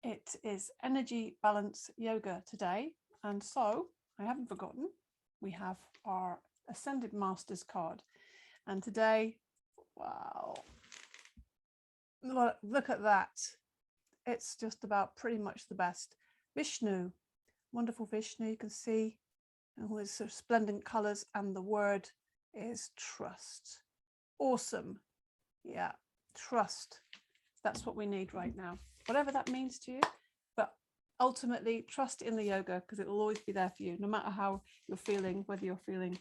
It is energy balance yoga today. And so I haven't forgotten, we have our Ascended Masters card. And today, wow, look at that. It's just about pretty much the best. Vishnu, wonderful Vishnu, you can see, and all his sort of splendid colors, and the word is trust. Awesome. Yeah, trust. That's what we need right now, whatever that means to you. But ultimately, trust in the yoga, because it will always be there for you, no matter how you're feeling, whether you're feeling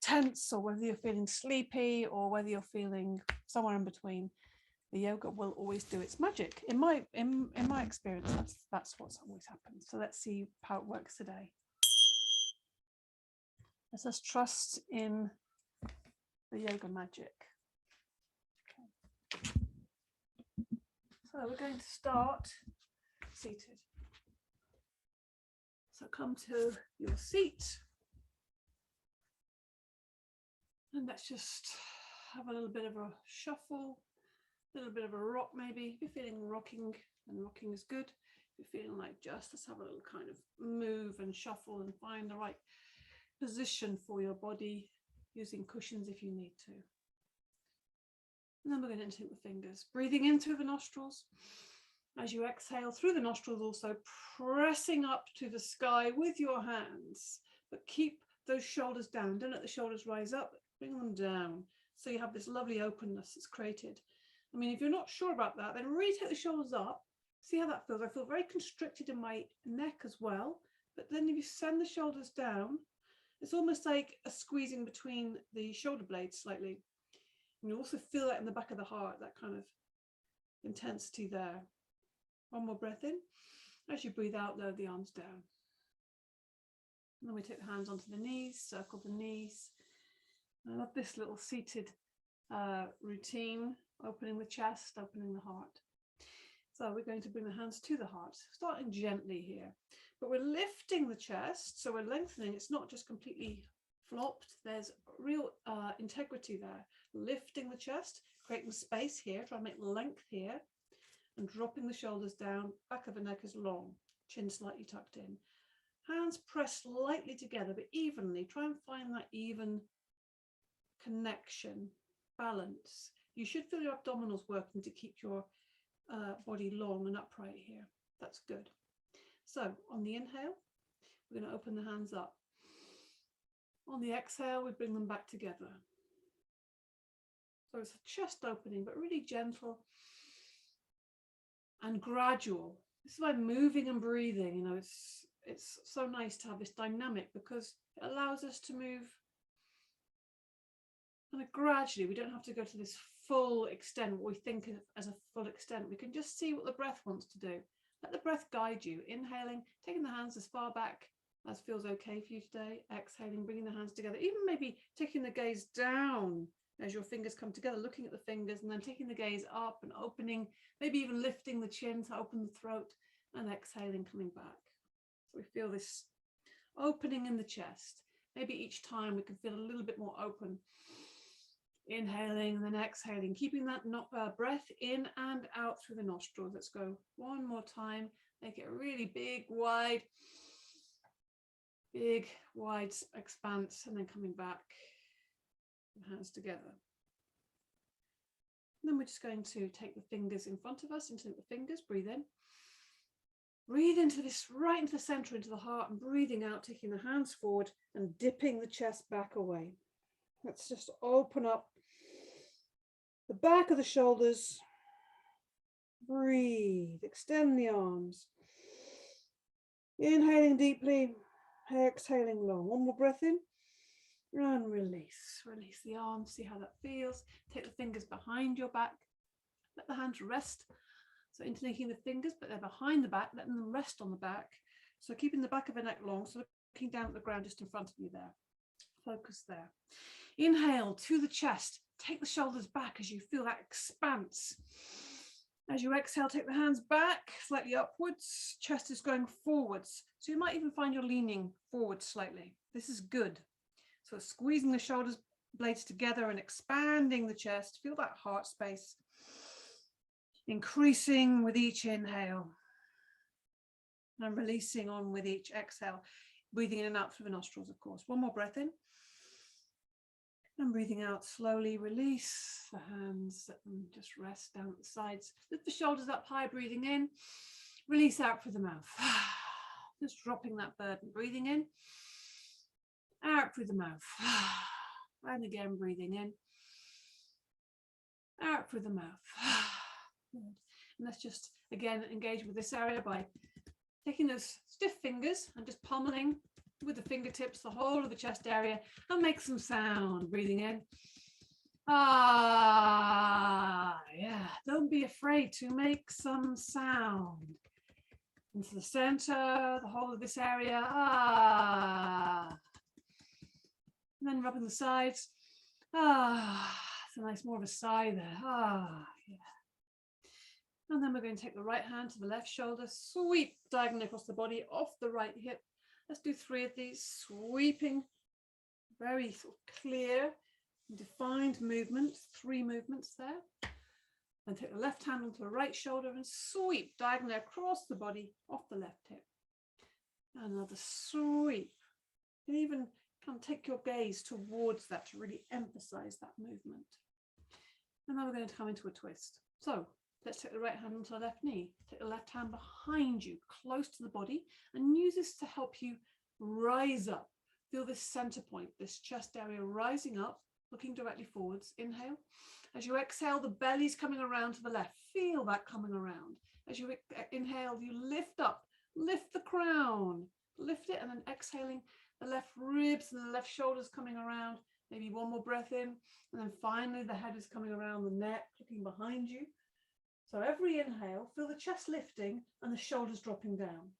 tense or whether you're feeling sleepy or whether you're feeling somewhere in between. The yoga will always do its magic. In my experience, that's what's always happened. So let's see how it works today. Let's just trust in the yoga magic. Okay. So we're going to start seated. So come to your seat. And let's just have a little bit of a shuffle. A little bit of a rock maybe. If you're feeling rocking, then rocking is good. If you're feeling like just, let's have a little kind of move and shuffle and find the right position for your body, using cushions if you need to. And then we're going to intake the fingers. Breathing in through the nostrils. As you exhale through the nostrils, also pressing up to the sky with your hands. But keep those shoulders down. Don't let the shoulders rise up. Bring them down. So you have this lovely openness that's created. I mean, if you're not sure about that, then really take the shoulders up. See how that feels. I feel very constricted in my neck as well. But then if you send the shoulders down, it's almost like a squeezing between the shoulder blades slightly. And you also feel that in the back of the heart, that kind of intensity there. One more breath in. As you breathe out, lower the arms down. And then we take the hands onto the knees, circle the knees. I love this little seated routine, opening the chest, opening the heart. So we're going to bring the hands to the heart, starting gently here. But we're lifting the chest, so we're lengthening. It's not just completely flopped. There's real integrity there. Lifting the chest, creating space here, try and make length here, and dropping the shoulders down. Back of the neck is long, chin slightly tucked in. Hands press slightly together, but evenly. Try and find that even connection, balance. You should feel your abdominals working to keep your body long and upright here. That's good. So on the inhale, we're going to open the hands up. On the exhale, we bring them back together. So it's a chest opening, but really gentle and gradual. This is why moving and breathing, you know, it's so nice to have this dynamic, because it allows us to move kind of gradually. We don't have to go to this full extent, what we think of as a full extent. We can just see what the breath wants to do. Let the breath guide you. Inhaling, taking the hands as far back as feels okay for you today. Exhaling, bringing the hands together. Even maybe taking the gaze down as your fingers come together, looking at the fingers, and then taking the gaze up and opening, maybe even lifting the chin to open the throat, and exhaling, coming back. So we feel this opening in the chest. Maybe each time we can feel a little bit more open. Inhaling and then exhaling, keeping that breath in and out through the nostrils. Let's go one more time. Make it a really big, wide expanse, and then coming back, hands together. And then we're just going to take the fingers in front of us, into the fingers, breathe in. Breathe into this, right into the center, into the heart, and breathing out, taking the hands forward and dipping the chest back away. Let's just open up the back of the shoulders. Breathe, extend the arms. Inhaling deeply, exhaling long. One more breath in and release. Release the arms, see how that feels. Take the fingers behind your back. Let the hands rest. So interlinking the fingers, but they're behind the back, letting them rest on the back. So keeping the back of the neck long, so looking down at the ground just in front of you there. Focus there. Inhale to the chest. Take the shoulders back as you feel that expanse. As you exhale, take the hands back, slightly upwards. Chest is going forwards. So you might even find you're leaning forward slightly. This is good. So squeezing the shoulders blades together and expanding the chest. Feel that heart space increasing with each inhale. And I'm releasing on with each exhale, breathing in and out through the nostrils, of course. One more breath in. And breathing out slowly, release the hands, let them just rest down at the sides. Lift the shoulders up high, breathing in. Release out through the mouth. Just dropping that burden, breathing in. Out through the mouth. And again, breathing in. Out through the mouth. Good. And let's just, again, engage with this area by taking those stiff fingers and just pummeling with the fingertips the whole of the chest area and make some sound. Breathing in. Ah, yeah. Don't be afraid to make some sound. Into the center, the whole of this area. Ah. And then rubbing the sides. Ah. It's a nice, more of a sigh there. Ah, yeah. And then we're going to take the right hand to the left shoulder, sweep diagonally across the body, off the right hip. Let's do 3 of these, sweeping, very sort of clear, defined movements, 3 movements there. Then take the left hand onto the right shoulder and sweep diagonally across the body, off the left hip. And another sweep. And even kind of take your gaze towards that to really emphasize that movement. And now we're going to come into a twist. So let's take the right hand onto the left knee. Take the left hand behind you, close to the body, and use this to help you rise up. Feel this center point, this chest area rising up, looking directly forwards. Inhale. As you exhale, the belly's coming around to the left. Feel that coming around. As you inhale, you lift up, lift the crown, lift it, and then exhaling, the left ribs and the left shoulders coming around. Maybe one more breath in, and then finally the head is coming around the neck, looking behind you. So every inhale, feel the chest lifting and the shoulders dropping down.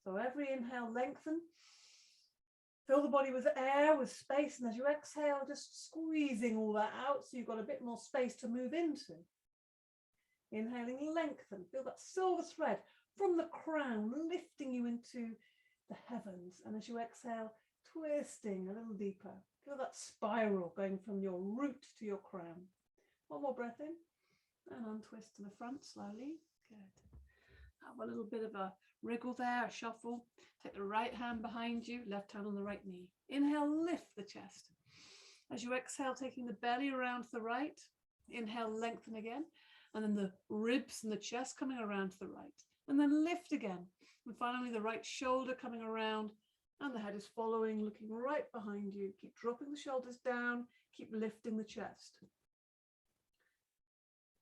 So every inhale, lengthen. Fill the body with air, with space, and as you exhale, just squeezing all that out so you've got a bit more space to move into. Inhaling, lengthen. Feel that silver thread from the crown lifting you into the heavens. And as you exhale, twisting a little deeper. Feel that spiral going from your root to your crown. One more breath in and untwist to the front slowly. Good. Have a little bit of a wriggle there, a shuffle. Take the right hand behind you, left hand on the right knee. Inhale, lift the chest. As you exhale, taking the belly around to the right. Inhale, lengthen again. And then the ribs and the chest coming around to the right. And then lift again. And finally, the right shoulder coming around. And the head is following, looking right behind you. Keep dropping the shoulders down. Keep lifting the chest.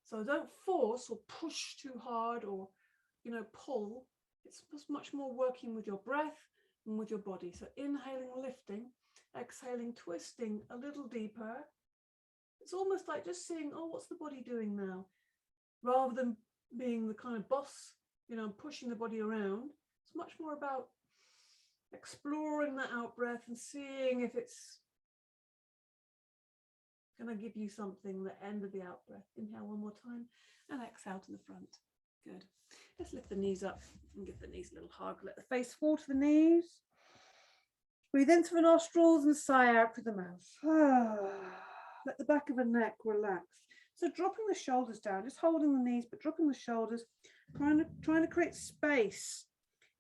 So don't force or push too hard or, pull. It's just much more working with your breath and with your body. So inhaling, lifting, exhaling, twisting a little deeper. It's almost like just seeing, what's the body doing now? Rather than being the kind of boss, pushing the body around. It's much more about exploring that out breath and seeing if it's going to give you something, the end of the out breath. Inhale one more time and exhale to the front. Good. Let's lift the knees up and give the knees a little hug. Let the face fall to the knees. Breathe in through the nostrils and sigh out through the mouth. Let the back of the neck relax. So dropping the shoulders down, just holding the knees, but dropping the shoulders, trying to create space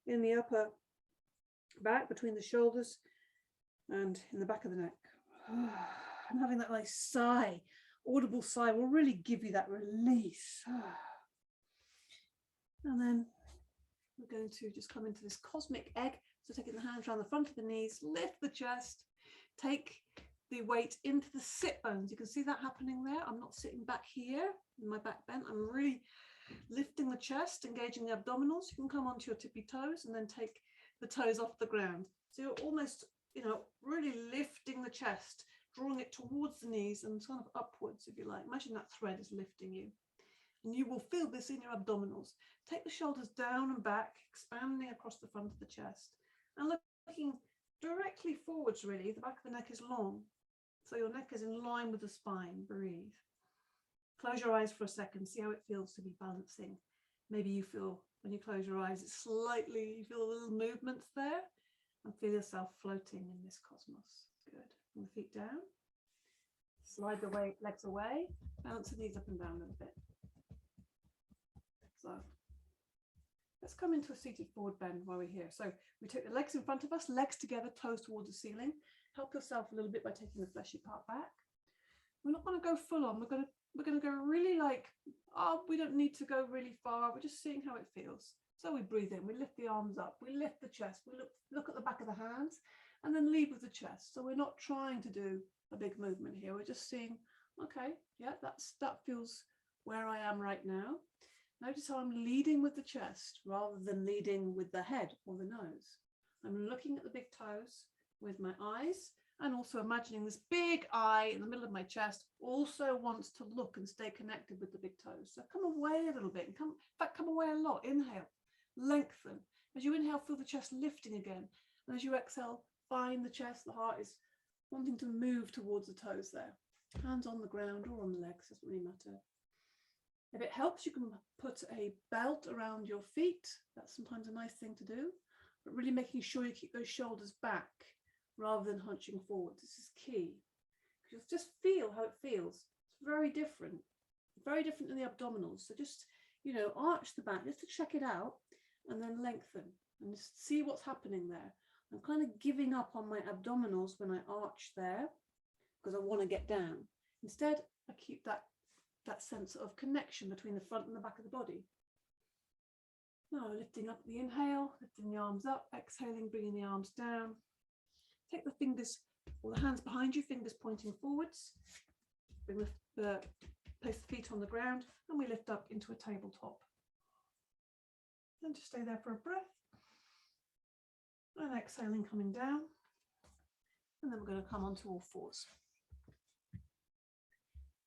in the upper back between the shoulders and in the back of the neck. And having that nice sigh, audible sigh will really give you that release. And then we're going to just come into this cosmic egg. So taking the hands around the front of the knees, lift the chest, take the weight into the sit bones. You can see that happening there. I'm not sitting back here in my back bent. I'm really lifting the chest, engaging the abdominals. You can come onto your tippy toes and then take the toes off the ground. So you're almost, really lifting the chest, drawing it towards the knees and sort of upwards, if you like. Imagine that thread is lifting you. And you will feel this in your abdominals. Take the shoulders down and back, expanding across the front of the chest. And looking directly forwards, really. The back of the neck is long. So your neck is in line with the spine. Breathe. Close your eyes for a second. See how it feels to be balancing. Maybe you feel, when you close your eyes, it's slightly, you feel a little movements there. And feel yourself floating in this cosmos. Good. Bring the feet down. Slide the legs away. Bounce the knees up and down a little bit. So Let's come into a seated forward bend while we're here. So we take the legs in front of us, legs together, toes towards the ceiling. Help yourself a little bit by taking the fleshy part back. We're not going to go full on. We're going to go really like, oh, we don't need to go really far. We're just seeing how it feels. So we breathe in, we lift the arms up, we lift the chest, we look at the back of the hands, and then lead with the chest. So we're not trying to do a big movement here. We're just seeing, okay, yeah, that feels where I am right now. Notice how I'm leading with the chest rather than leading with the head or the nose. I'm looking at the big toes with my eyes, and also imagining this big eye in the middle of my chest also wants to look and stay connected with the big toes. So come away a little bit, and come away a lot. Inhale, lengthen. As you inhale, feel the chest lifting again. And as you exhale, find the chest, the heart is wanting to move towards the toes there. Hands on the ground or on the legs, doesn't really matter. If it helps, you can put a belt around your feet. That's sometimes a nice thing to do, but really making sure you keep those shoulders back rather than hunching forward. This is key. Just feel how it feels. It's very different than the abdominals. So just, arch the back just to check it out, and then lengthen and just see what's happening there. I'm kind of giving up on my abdominals when I arch there because I want to get down. Instead, I keep that sense of connection between the front and the back of the body. Now lifting up the inhale, lifting the arms up, exhaling, bringing the arms down. Take the fingers or the hands behind you, fingers pointing forwards. Place the feet on the ground, and we lift up into a tabletop. And just stay there for a breath. And exhaling, coming down. And then we're going to come onto all fours.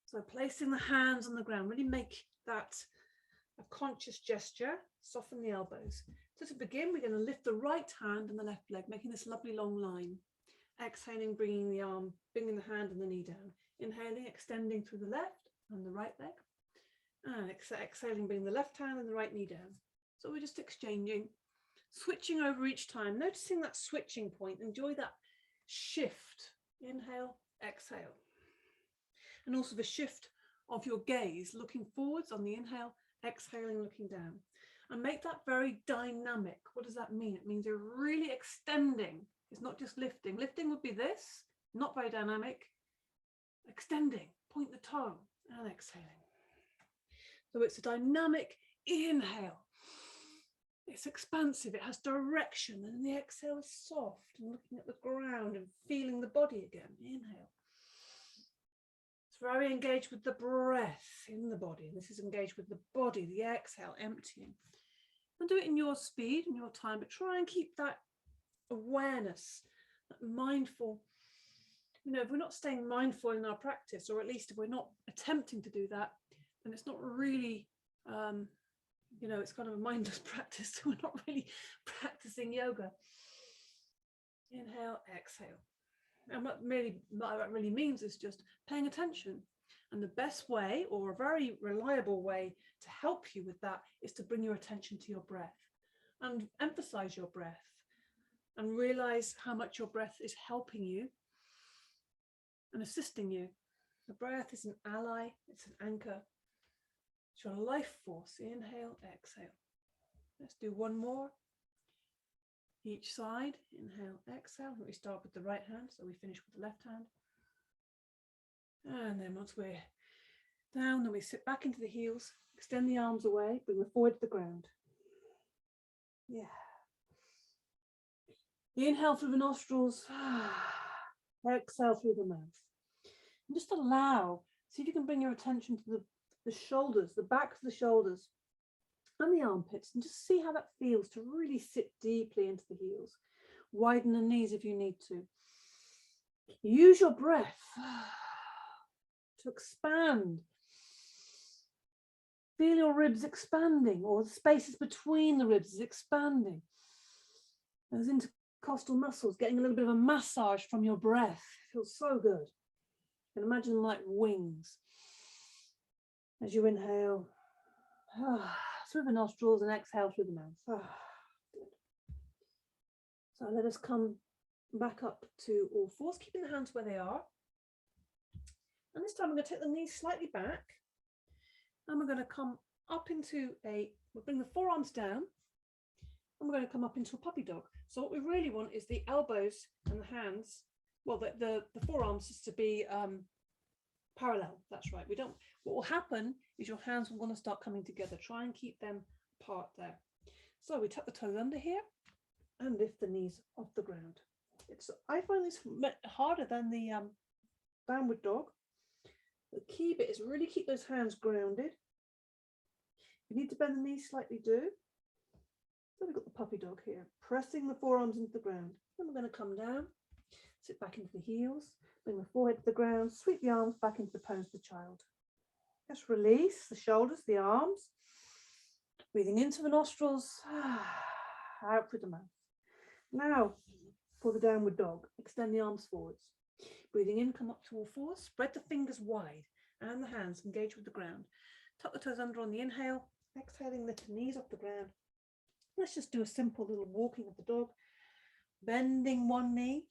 So placing the hands on the ground, really make that a conscious gesture, soften the elbows. So to begin, we're going to lift the right hand and the left leg, making this lovely long line. Exhaling, bringing the hand and the knee down. Inhaling, extending through the left and the right leg. And exhaling, bringing the left hand and the right knee down. So we're just exchanging, switching over each time, noticing that switching point. Enjoy that shift. Inhale, exhale. And also the shift of your gaze, looking forwards on the inhale, exhaling, looking down. And make that very dynamic. What does that mean? It means you're really extending. It's not just lifting. Lifting would be this, not very dynamic. Extending, point the toe, and exhaling. So it's a dynamic inhale. It's expansive, it has direction, and the exhale is soft and looking at the ground and feeling the body again. Inhale. It's very engaged with the breath in the body. This is engaged with the body, the exhale, emptying. And do it in your speed, in your time, but try and keep that awareness, that mindful. If we're not staying mindful in our practice, or at least if we're not attempting to do that, then it's not really, it's kind of a mindless practice. So we're not really practicing yoga. Inhale, exhale. And what that really means is just paying attention. And the best way, or a very reliable way to help you with that, is to bring your attention to your breath and emphasize your breath and realize how much your breath is helping you and assisting you. The breath is an ally, it's an anchor, it's your life force. Inhale, exhale. Let's do one more. Each side, inhale, exhale. We start with the right hand, so we finish with the left hand. And then once we're down, then we sit back into the heels, extend the arms away, bring them forward to the ground. Yeah. Inhale through the nostrils, exhale through the mouth. And just allow, see if you can bring your attention to the shoulders, the back of the shoulders and the armpits, and just see how that feels to really sit deeply into the heels. Widen the knees if you need to. Use your breath to expand. Feel your ribs expanding, or the spaces between the ribs is expanding. Those intercostal muscles getting a little bit of a massage from your breath. It feels so good. You can imagine them like wings. As you inhale through the nostrils and exhale through the mouth. Good. So let us come back up to all fours, keeping the hands where they are. And this time I'm going to take the knees slightly back. And we're going to come up into we'll bring the forearms down and we're going to come up into a puppy dog. So what we really want is the elbows and the hands, well, the forearms is to be parallel. That's right. What will happen is your hands will want to start coming together. Try and keep them apart there. So we tuck the toes under here and lift the knees off the ground. I find this harder than the downward dog. The key bit is really keep those hands grounded. You need to bend the knees slightly, do. So we've got the puppy dog here, pressing the forearms into the ground. Then we're going to come down, sit back into the heels, bring the forehead to the ground, sweep the arms back into the pose of the child. Just release the shoulders, the arms, breathing into the nostrils, out through the mouth. Now, for the downward dog, extend the arms forwards. Breathing in, come up to all fours, spread the fingers wide and the hands engage with the ground. Tuck the toes under on the inhale, exhaling, lift the knees off the ground. Let's just do a simple little walking of the dog, bending one knee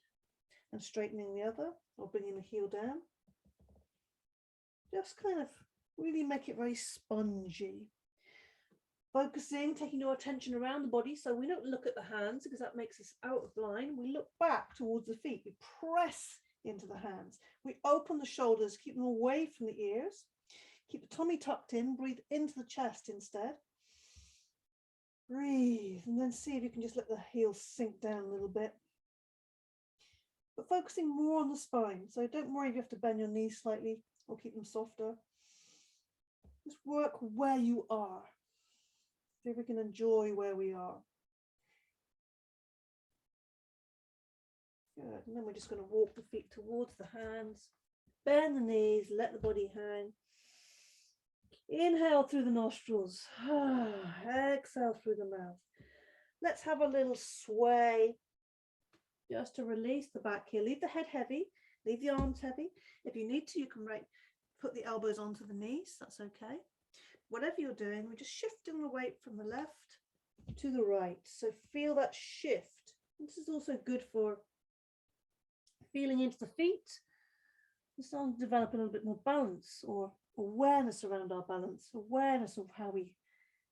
and straightening the other, or bringing the heel down. Just kind of really make it very spongy. Focusing, taking your attention around the body, so we don't look at the hands because that makes us out of line. We look back towards the feet. We press into the hands. We open the shoulders, keep them away from the ears. Keep the tummy tucked in, breathe into the chest instead. Breathe, and then see if you can just let the heels sink down a little bit. But focusing more on the spine, so don't worry if you have to bend your knees slightly or keep them softer. Just work where you are. See if we can enjoy where we are. Good, and then we're just going to walk the feet towards the hands, bend the knees, let the body hang. Inhale through the nostrils, exhale through the mouth. Let's have a little sway just to release the back here. Leave the head heavy, leave the arms heavy. If you need to, you can put the elbows onto the knees, that's okay. Whatever you're doing, we're just shifting the weight from the left to the right. So feel that shift. This is also good for feeling into the feet. We're starting to develop a little bit more balance or awareness around our balance, awareness of how we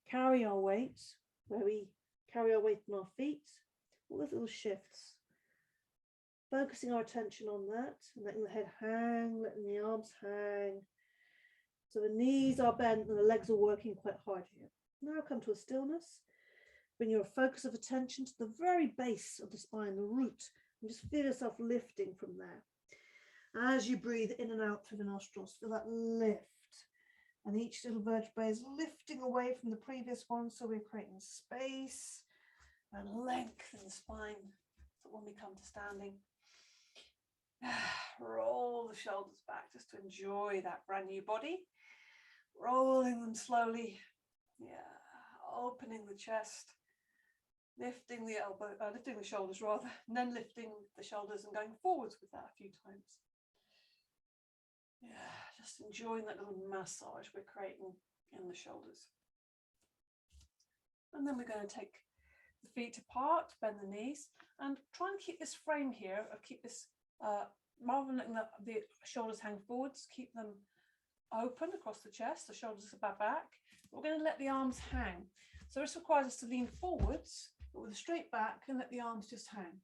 carry our weight, where we carry our weight on our feet, all those little shifts. Focusing our attention on that, and letting the head hang, letting the arms hang. So the knees are bent and the legs are working quite hard here. Now come to a stillness. Bring your focus of attention to the very base of the spine, the root, and just feel yourself lifting from there. As you breathe in and out through the nostrils, feel that lift. And each little vertebrae is lifting away from the previous one, so we're creating space and length in the spine. So when we come to standing, roll the shoulders back just to enjoy that brand new body. Rolling them slowly, opening the chest, lifting the lifting the shoulders rather, and then lifting the shoulders and going forwards with that a few times. Just enjoying that little massage we're creating in the shoulders. And then we're going to take the feet apart, bend the knees, and try and keep this frame here, rather than letting the shoulders hang forwards, keep them open across the chest, the shoulders are back. We're going to let the arms hang. So this requires us to lean forwards, but with a straight back, and let the arms just hang,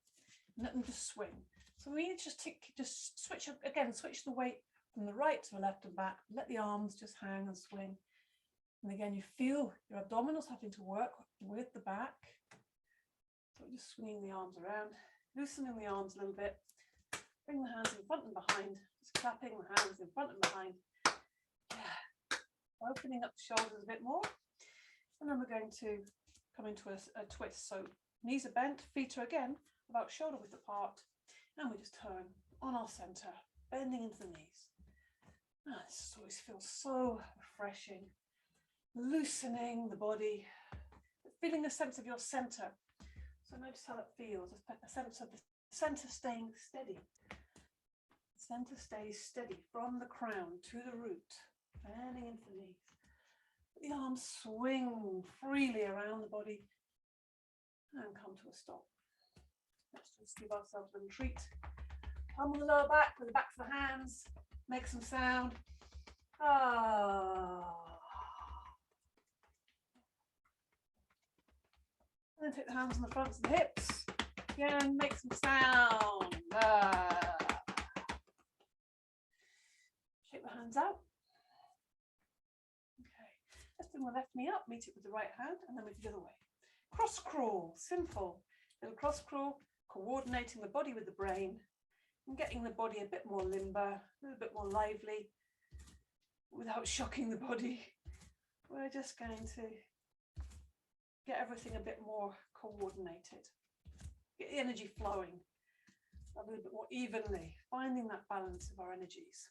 and let them just swing. So we need to just switch the weight from the right to the left and back, let the arms just hang and swing. And again, you feel your abdominals having to work with the back. So we're just swinging the arms around, loosening the arms a little bit, bring the hands in front and behind, just clapping the hands in front and behind. Opening up the shoulders a bit more, and then we're going to come into a twist. So knees are bent, feet are again about shoulder width apart, and we just turn on our center, bending into the knees. This always feels so refreshing, loosening the body, feeling a sense of your center. So notice how that feels, a sense of the center staying steady. The center stays steady from the crown to the root. Bending into the knees. The arms swing freely around the body and come to a stop. Let's just give ourselves a treat. Come on the lower back with the backs of the hands. Make some sound. then take the hands on the fronts of the hips. Again, make some sound. Shake the hands out. Okay, let's bring the left knee up, meet it with the right hand, and then move the other way. Cross crawl, simple. Little cross crawl, coordinating the body with the brain and getting the body a bit more limber, a little bit more lively without shocking the body. We're just going to get everything a bit more coordinated. Get the energy flowing a little bit more evenly, finding that balance of our energies.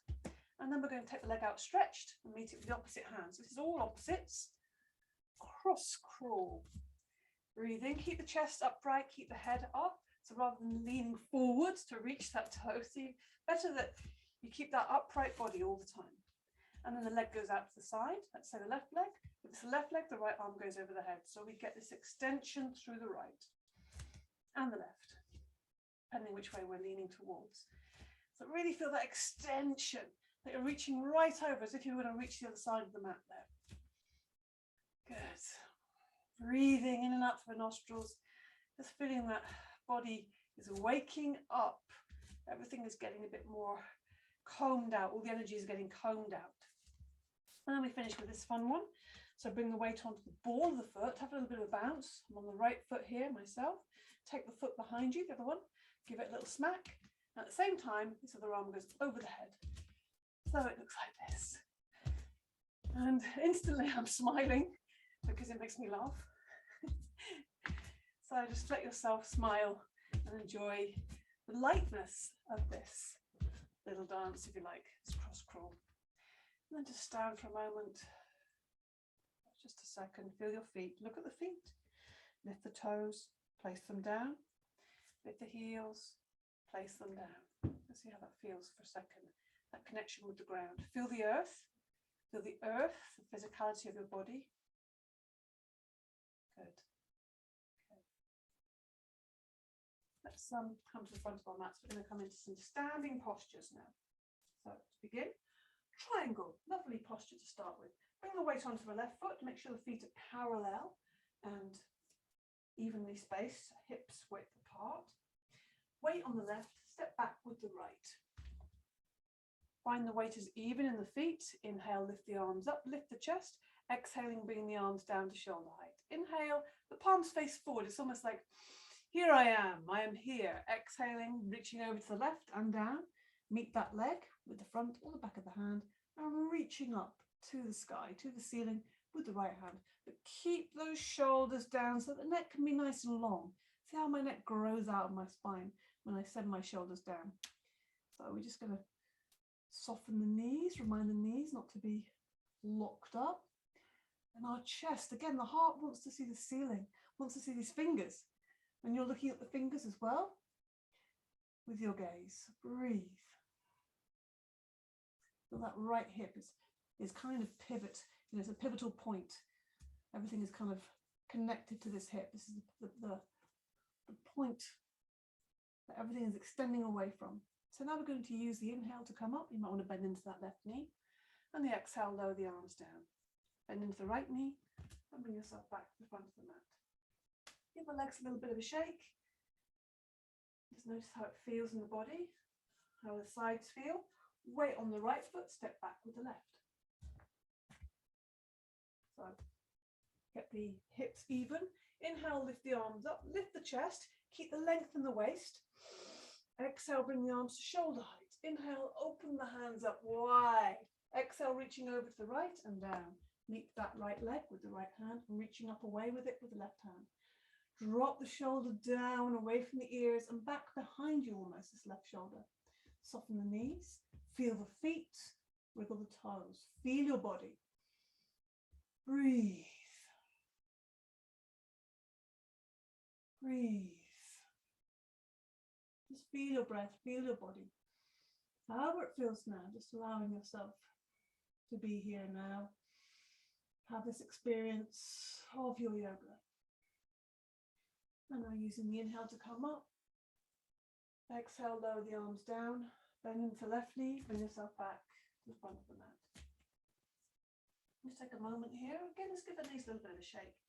And then we're going to take the leg out stretched and meet it with the opposite hand. So this is all opposites. Cross crawl. Breathing, keep the chest upright, keep the head up. So rather than leaning forwards to reach that toe, see, better that you keep that upright body all the time. And then the leg goes out to the side. Let's say the left leg. If it's the left leg, the right arm goes over the head. So we get this extension through the right and the left, depending which way we're leaning towards. So really feel that extension, that you're reaching right over as if you were going to reach the other side of the mat there. Good. Breathing in and out through the nostrils, just feeling that body is waking up. Everything is getting a bit more combed out. All the energy is getting combed out. And then we finish with this fun one. So bring the weight onto the ball of the foot, have a little bit of a bounce. I'm on the right foot here myself. Take the foot behind you, the other one, give it a little smack. And at the same time, this other arm goes over the head. So it looks like this. And instantly I'm smiling because it makes me laugh. So just let yourself smile and enjoy the lightness of this little dance, if you like, this cross crawl. And then just stand for a moment, just a second, feel your feet, look at the feet, lift the toes, place them down, lift the heels, place them down. Let's see how that feels for a second, that connection with the ground. Feel the earth, the physicality of your body. Good. Okay. Let's come to the front of our mats. We're going to come into some standing postures now. So to begin, triangle, lovely posture to start with. Bring the weight onto the left foot, make sure the feet are parallel and evenly spaced, hips width apart. Weight on the left, step back with the right. Find the weight is even in the feet. Inhale, lift the arms up, lift the chest. Exhaling, bring the arms down to shoulder height. Inhale, the palms face forward. It's almost like, here I am here. Exhaling, reaching over to the left and down. Meet that leg with the front or the back of the hand and reaching up to the sky, to the ceiling with the right hand. But keep those shoulders down so that the neck can be nice and long. See how my neck grows out of my spine when I send my shoulders down. So we're just going to soften the knees, remind the knees not to be locked up. And our chest, again, the heart wants to see the ceiling, wants to see these fingers. And you're looking at the fingers as well with your gaze. Breathe. Feel that right hip is kind of pivot. You know, it's a pivotal point. Everything is kind of connected to this hip. This is the point that everything is extending away from. So now we're going to use the inhale to come up. You might want to bend into that left knee. And the exhale, lower the arms down. Bend into the right knee and bring yourself back to the front of the mat. Give the legs a little bit of a shake. Just notice how it feels in the body, how the sides feel. Weight on the right foot, step back with the left. So get the hips even. Inhale, lift the arms up, lift the chest, keep the length in the waist. Exhale, bring the arms to shoulder height. Inhale, open the hands up wide. Exhale, reaching over to the right and down. Meet that right leg with the right hand and reaching up away with it with the left hand. Drop the shoulder down away from the ears and back behind you almost, this left shoulder. Soften the knees, feel the feet, wiggle the toes, feel your body. Breathe. Breathe. Just feel your breath, feel your body. However it feels now, just allowing yourself to be here now. Have this experience of your yoga. And now using the inhale to come up. Exhale, lower the arms down. Bend into the left knee, bring yourself back to the front of the mat. Just take a moment here. Again, let's give the knees a little bit of a shake.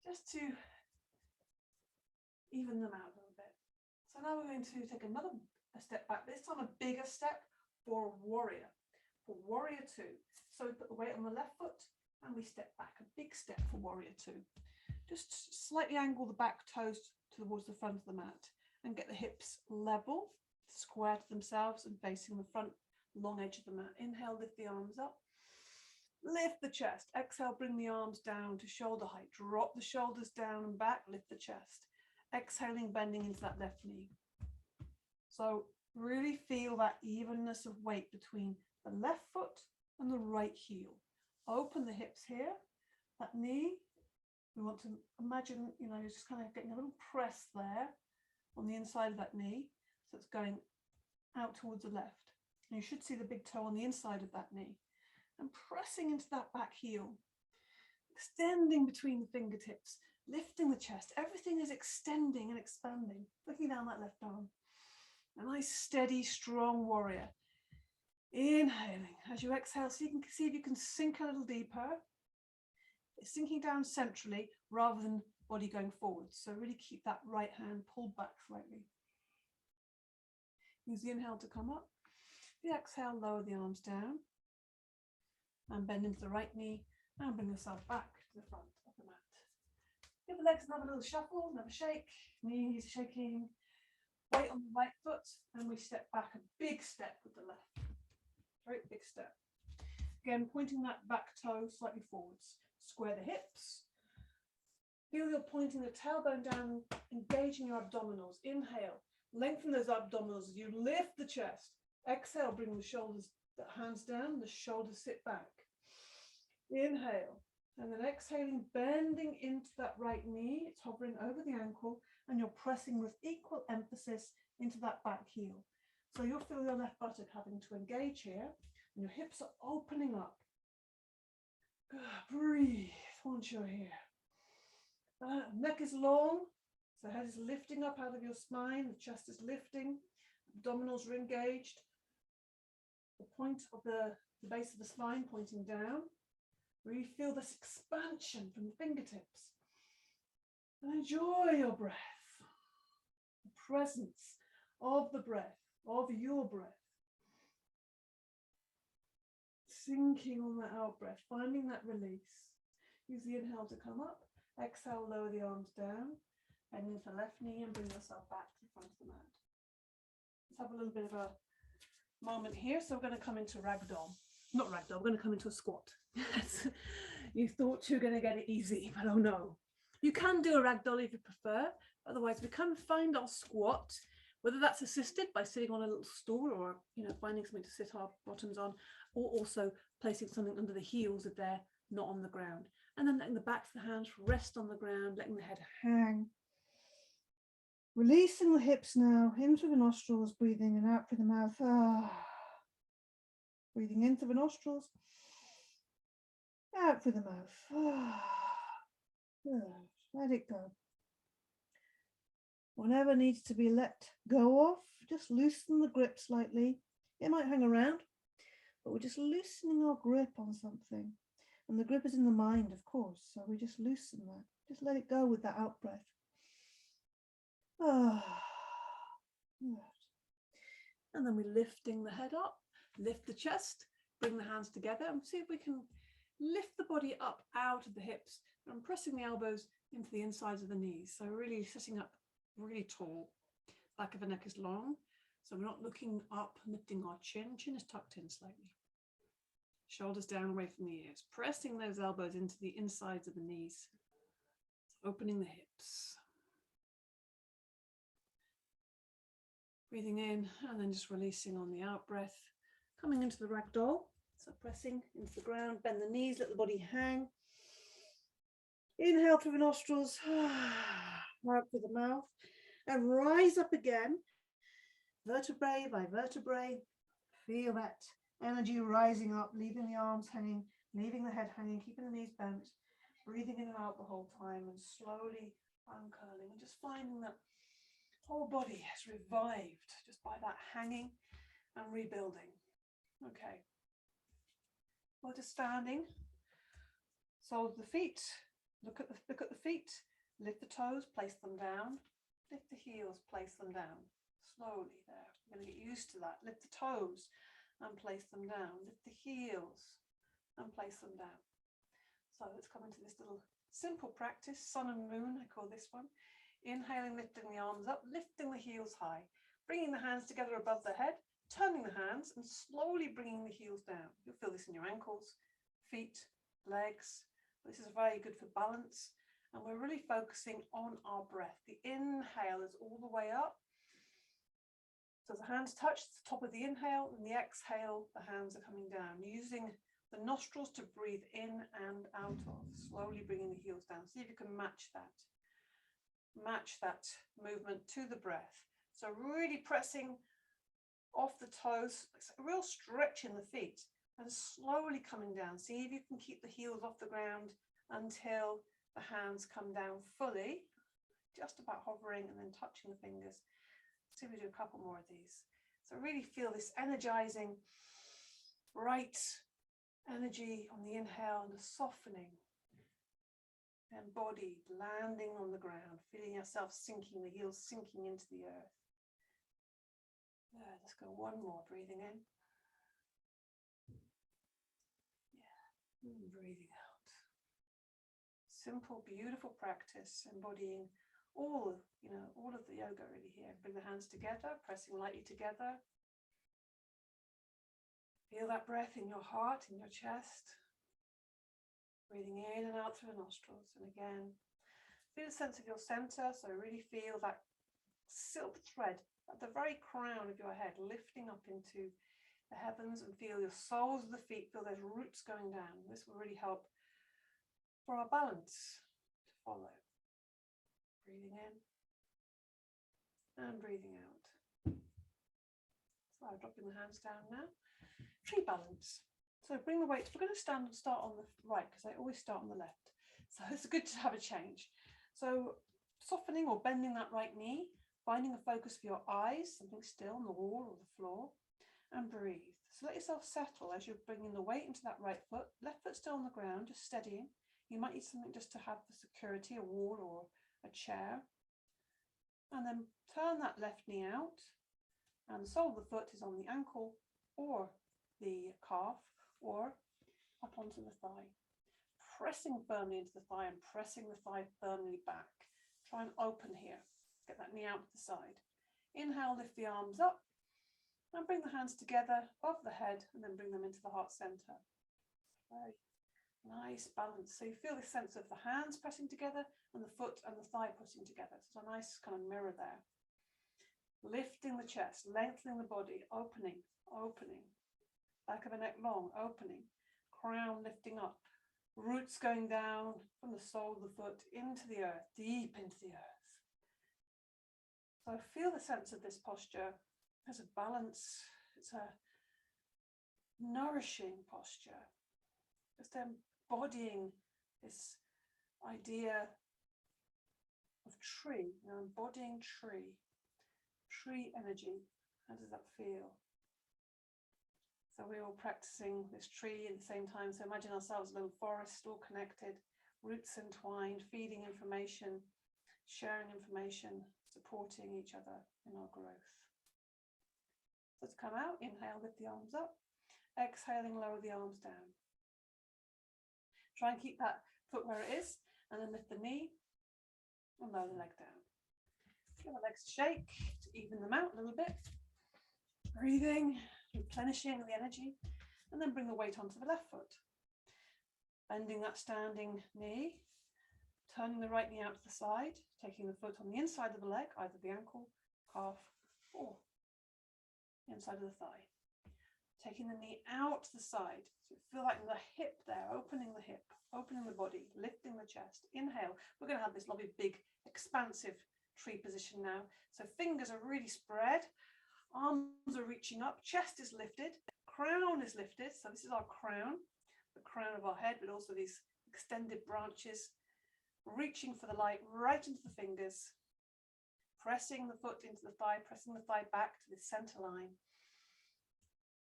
Just to even them out a little bit. So now we're going to take another step back, this time a bigger step for warrior. For warrior 2. So we put the weight on the left foot and we step back, a big step for warrior 2. Just slightly angle the back toes towards the front of the mat and get the hips level, square to themselves and facing the front long edge of the mat. Inhale, lift the arms up. Lift the chest. Exhale, bring the arms down to shoulder height. Drop the shoulders down and back, lift the chest. Exhaling, bending into that left knee. So really feel that evenness of weight between the left foot and the right heel. Open the hips here, that knee. We want to imagine, you know, you're just kind of getting a little press there on the inside of that knee. So it's going out towards the left. And you should see the big toe on the inside of that knee. And pressing into that back heel. Extending between the fingertips. Lifting the chest. Everything is extending and expanding. Looking down that left arm. A nice, steady, strong warrior. Inhaling. As you exhale, so you can see if you can sink a little deeper. It's sinking down centrally rather than body going forward. So really keep that right hand pulled back slightly. Use the inhale to come up. The exhale, lower the arms down. And bend into the right knee and bring yourself back to the front of the mat. Give the legs another little shuffle, another shake. Knees shaking. Weight on the right foot. And we step back, a big step with the left. Very big step. Again, pointing that back toe slightly forwards. Square the hips. Feel you're pointing the tailbone down, engaging your abdominals. Inhale, lengthen those abdominals as you lift the chest. Exhale, bring the shoulders, the hands down, the shoulders sit back. Inhale, and then exhaling, bending into that right knee. It's hovering over the ankle, and you're pressing with equal emphasis into that back heel. So you'll feel your left buttock having to engage here, and your hips are opening up. Breathe once you're here. Neck is long, so head is lifting up out of your spine, the chest is lifting, abdominals are engaged. The point of the base of the spine pointing down. Really feel this expansion from the fingertips. And enjoy your breath. The presence of the breath, of your breath. Sinking on that out breath, finding that release. Use the inhale to come up. Exhale, lower the arms down. Bend into the left knee and bring yourself back to the front of the mat. Let's have a little bit of a moment here. So we're going to come into Ragdoll. Not Ragdoll, we're going to come into a squat. You thought you were going to get it easy, but oh no. You can do a Ragdoll if you prefer. Otherwise, we can find our squat, whether that's assisted by sitting on a little stool or, you know, finding something to sit our bottoms on, or also placing something under the heels if they're not on the ground. And then letting the backs of the hands rest on the ground, letting the head hang. Releasing the hips now, in through the nostrils, breathing and out through the mouth. Breathing in through the nostrils, out through the mouth. Let it go. Whatever needs to be let go of, just loosen the grip slightly. It might hang around, but we're just loosening our grip on something. And the grip is in the mind, of course, so we just loosen that. Just let it go with that out breath. And then we're lifting the head up, lift the chest, bring the hands together, and see if we can lift the body up out of the hips and pressing the elbows into the insides of the knees. So really sitting up really tall. Back of the neck is long, so we're not looking up, lifting our chin. Chin is tucked in slightly. Shoulders down away from the ears, pressing those elbows into the insides of the knees, opening the hips. Breathing in and then just releasing on the out breath, coming into the Ragdoll. So pressing into the ground, bend the knees, let the body hang. Inhale through the nostrils, out through the mouth, and rise up again, vertebrae by vertebrae. Feel that energy rising up, leaving the arms hanging, leaving the head hanging, keeping the knees bent, breathing in and out the whole time, and slowly uncurling, and just finding that whole body has revived just by that hanging and rebuilding. Okay. Well, just standing, soles of the feet, look at the feet, lift the toes, place them down, Lift the heels, place them down. Slowly there. We're going to get used to that. Lift the toes and place them down. Lift the heels and place them down. So let's come into this little simple practice, sun and moon, I call this one. Inhaling, lifting the arms up, lifting the heels high, bringing the hands together above the head, turning the hands and slowly bringing the heels down. You'll feel this in your ankles, feet, legs. This is very good for balance. And we're really focusing on our breath. The inhale is all the way up. So the hands touch the top of the inhale, and the exhale, the hands are coming down. Using the nostrils to breathe in and out of, slowly bringing the heels down. See if you can match that. Match that movement to the breath. So really pressing off the toes, a real stretch in the feet, and slowly coming down. See if you can keep the heels off the ground until the hands come down fully, just about hovering and then touching the fingers. See if we do a couple more of these. So really feel this energizing, bright energy on the inhale and the softening. Embodied, landing on the ground, feeling yourself sinking, the heels sinking into the earth. Yeah, let's go one more, breathing in. Yeah, and breathing out. Simple, beautiful practice, embodying all of the yoga really here. Bring the hands together, pressing lightly together. Feel that breath in your heart, in your chest. Breathing in and out through the nostrils. And again, feel a sense of your center. So really feel that silk thread at the very crown of your head, lifting up into the heavens, and feel your soles of the feet, feel those roots going down. This will really help for our balance to follow. Breathing in and breathing out. So dropping the hands down now. Tree balance. So bring the weight. We're going to start on the right because I always start on the left. So it's good to have a change. So softening or bending that right knee, finding a focus for your eyes, something still on the wall or the floor, and breathe. So let yourself settle as you're bringing the weight into that right foot. Left foot still on the ground, just steadying. You might need something just to have for security, a wall or a chair. And then turn that left knee out, and the sole of the foot is on the ankle or the calf or up onto the thigh. Pressing firmly into the thigh and pressing the thigh firmly back. Try and open here. Get that knee out to the side. Inhale, lift the arms up and bring the hands together above the head and then bring them into the heart center. Very nice balance. So you feel this sense of the hands pressing together and the foot and the thigh pressing together. So it's a nice kind of mirror there. Lifting the chest, lengthening the body, opening, opening. Back of the neck long, opening. Crown lifting up. Roots going down from the sole of the foot into the earth, deep into the earth. So feel the sense of this posture as a balance. It's a nourishing posture. Just embodying this idea of tree, embodying tree energy. How does that feel? So we're all practicing this tree at the same time. So imagine ourselves a little forest, all connected, roots entwined, feeding information, sharing information, supporting each other in our growth. So to come out, inhale, lift the arms up. Exhaling, lower the arms down. Try and keep that foot where it is, and then lift the knee and lower the leg down. Give the legs a shake to even them out a little bit. Breathing, replenishing the energy, and then bring the weight onto the left foot. Bending that standing knee, turning the right knee out to the side, taking the foot on the inside of the leg, either the ankle, calf, or the inside of the thigh. Taking the knee out to the side, so feel like the hip there, opening the hip, opening the body, lifting the chest. Inhale, we're going to have this lovely big expansive tree position now. So fingers are really spread, arms are reaching up, chest is lifted, crown is lifted. So this is our crown, the crown of our head, but also these extended branches, reaching for the light right into the fingers, pressing the foot into the thigh, pressing the thigh back to the center line.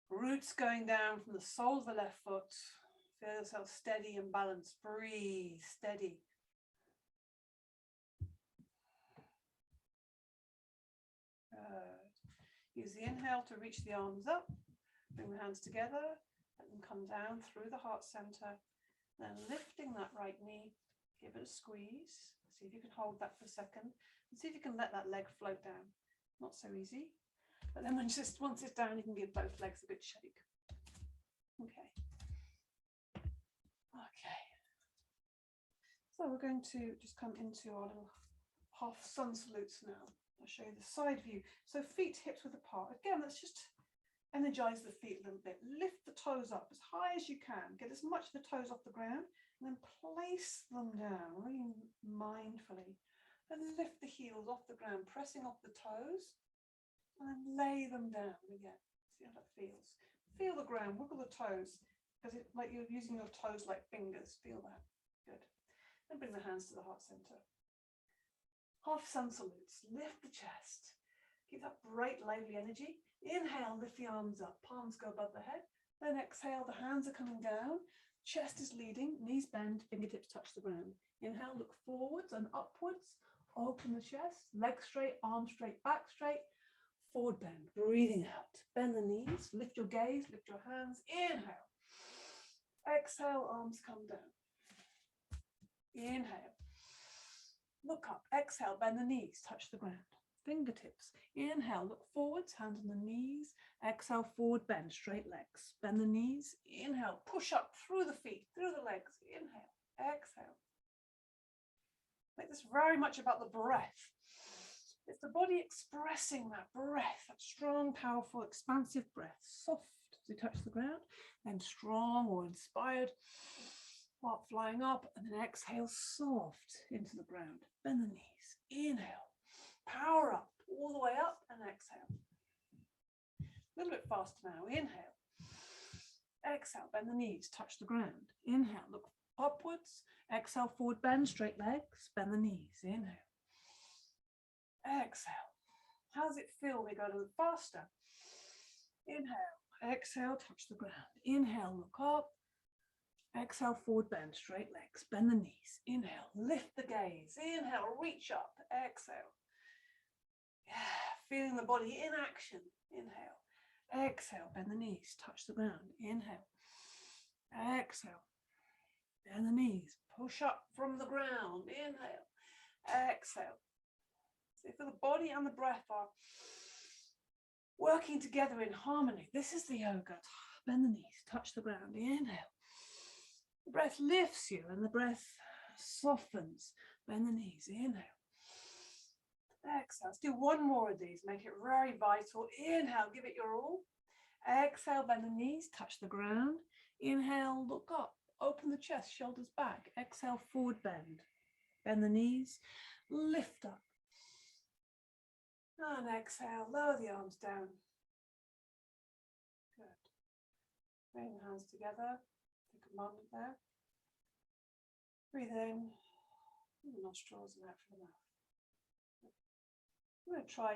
Roots going down from the sole of the left foot. Feel yourself steady and balanced. Breathe, steady. Use the inhale to reach the arms up, bring the hands together, let them come down through the heart center, then lifting that right knee, give it a squeeze. See if you can hold that for a second, and see if you can let that leg float down. Not so easy, but then once it's down, you can give both legs a good shake. Okay. Okay. So we're going to just come into our little half sun salutes now. I'll show you the side view. So feet hips width apart. Again, let's just energize the feet a little bit. Lift the toes up as high as you can. Get as much of the toes off the ground, and then place them down really mindfully. And lift the heels off the ground, pressing off the toes, and then lay them down again. See how that feels. Feel the ground, wiggle the toes, because it's like you're using your toes like fingers. Feel that. Good. And bring the hands to the heart center. Half sun salutes. Lift the chest. Keep that bright, lively energy. Inhale, lift the arms up. Palms go above the head. Then exhale, the hands are coming down. Chest is leading. Knees bend, fingertips touch the ground. Inhale, look forwards and upwards. Open the chest. Legs straight, arms straight, back straight. Forward bend. Breathing out. Bend the knees. Lift your gaze. Lift your hands. Inhale. Exhale, arms come down. Inhale. Look up. Exhale, bend the knees. Touch the ground. Fingertips. Inhale, look forwards. Hands on the knees. Exhale, forward bend. Straight legs. Bend the knees. Inhale. Push up through the feet, through the legs. Inhale. Exhale. Make this very much about the breath. It's the body expressing that breath, that strong, powerful, expansive breath. Soft as we touch the ground, then strong or inspired. Heart flying up, and then exhale, soft into the ground. Bend the knees. Inhale. Power up, all the way up, and exhale. A little bit faster now. Inhale. Exhale, bend the knees, touch the ground. Inhale, look upwards. Exhale, forward bend, straight legs. Bend the knees. Inhale. Exhale. How does it feel when we go a little faster? Inhale. Exhale, touch the ground. Inhale, look up. Exhale, forward bend, straight legs. Bend the knees. Inhale, lift the gaze. Inhale, reach up. Exhale. Yeah, feeling the body in action. Inhale. Exhale, bend the knees. Touch the ground. Inhale. Exhale. Bend the knees. Push up from the ground. Inhale. Exhale. So the body and the breath are working together in harmony. This is the yoga. Bend the knees. Touch the ground. Inhale. The breath lifts you and the breath softens. Bend the knees. Inhale. Exhale. Let's do one more of these. Make it very vital. Inhale. Give it your all. Exhale. Bend the knees. Touch the ground. Inhale. Look up. Open the chest. Shoulders back. Exhale. Forward bend. Bend the knees. Lift up. And exhale. Lower the arms down. Good. Bring the hands together. Take a moment there. Breathe in through the nostrils and out through the mouth. We're going to try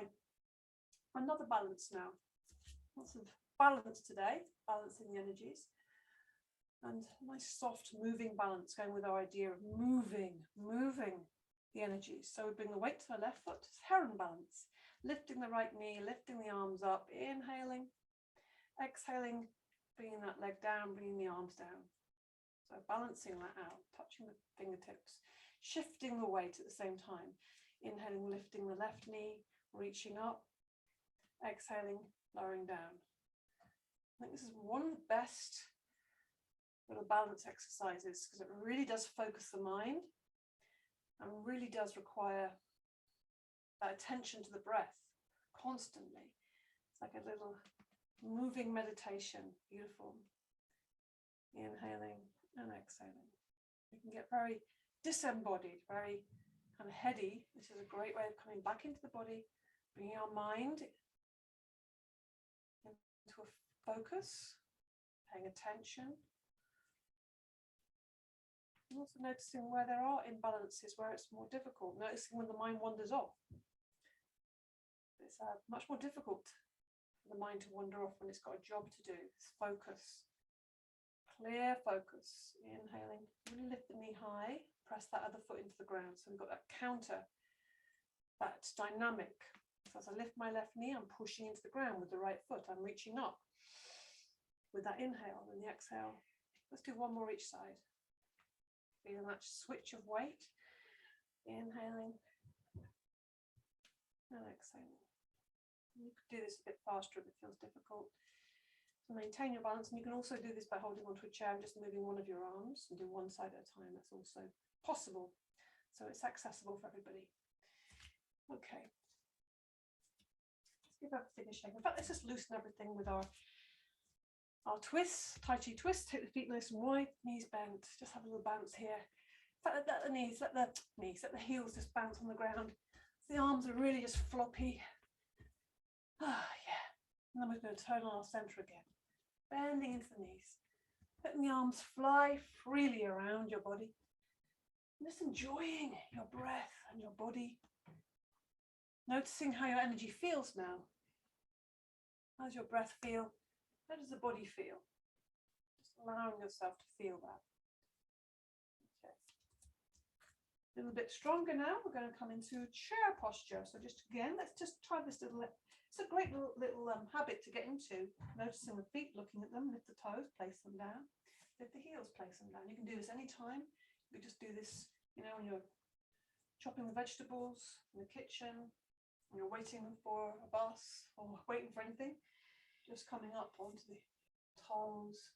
another balance now. Lots of balance today, balancing the energies. And nice soft moving balance, going with our idea of moving the energies. So we bring the weight to the left foot, it's heron balance. Lifting the right knee, lifting the arms up, inhaling, exhaling, bringing that leg down, bringing the arms down. So balancing that out, touching the fingertips, shifting the weight at the same time. Inhaling, lifting the left knee, reaching up, exhaling, lowering down. I think this is one of the best little balance exercises because it really does focus the mind and really does require that attention to the breath constantly. It's like a little moving meditation. Beautiful. Inhaling and exhaling. We can get very disembodied, very kind of heady. This is a great way of coming back into the body, bringing our mind into a focus, paying attention. And also noticing where there are imbalances, where it's more difficult, noticing when the mind wanders off. It's much more difficult for the mind to wander off when it's got a job to do. It's focus, clear focus. Inhaling, really lift the knee high, press that other foot into the ground. So we've got that counter, that dynamic So as I lift my left knee, I'm pushing into the ground with the right foot. I'm reaching up with that inhale and the exhale. Let's do one more each side. Feeling that switch of weight. Inhaling and exhaling. You could do this a bit faster if it feels difficult. So maintain your balance, and you can also do this by holding onto a chair and just moving one of your arms and do one side at a time. That's also possible. So it's accessible for everybody. Okay. Let's give everything a shake. In fact, let's just loosen everything with our twists, Tai Chi twist. Take the feet nice and wide, knees bent. Just have a little bounce here. In fact, let the heels just bounce on the ground. The arms are really just floppy. Ah, yeah. And then we're going to turn on our center again. Bending into the knees. Letting the arms fly freely around your body. And just enjoying your breath and your body. Noticing how your energy feels now. How does your breath feel? How does the body feel? Just allowing yourself to feel that. Okay. A little bit stronger now. We're going to come into chair posture. So just again, let's just try this little. It's a great little habit to get into. Noticing the feet, looking at them, lift the toes, place them down. Lift the heels, place them down. You can do this anytime. You just do this, you know, when you're chopping the vegetables in the kitchen, when you're waiting for a bus or waiting for anything. Just coming up onto the toes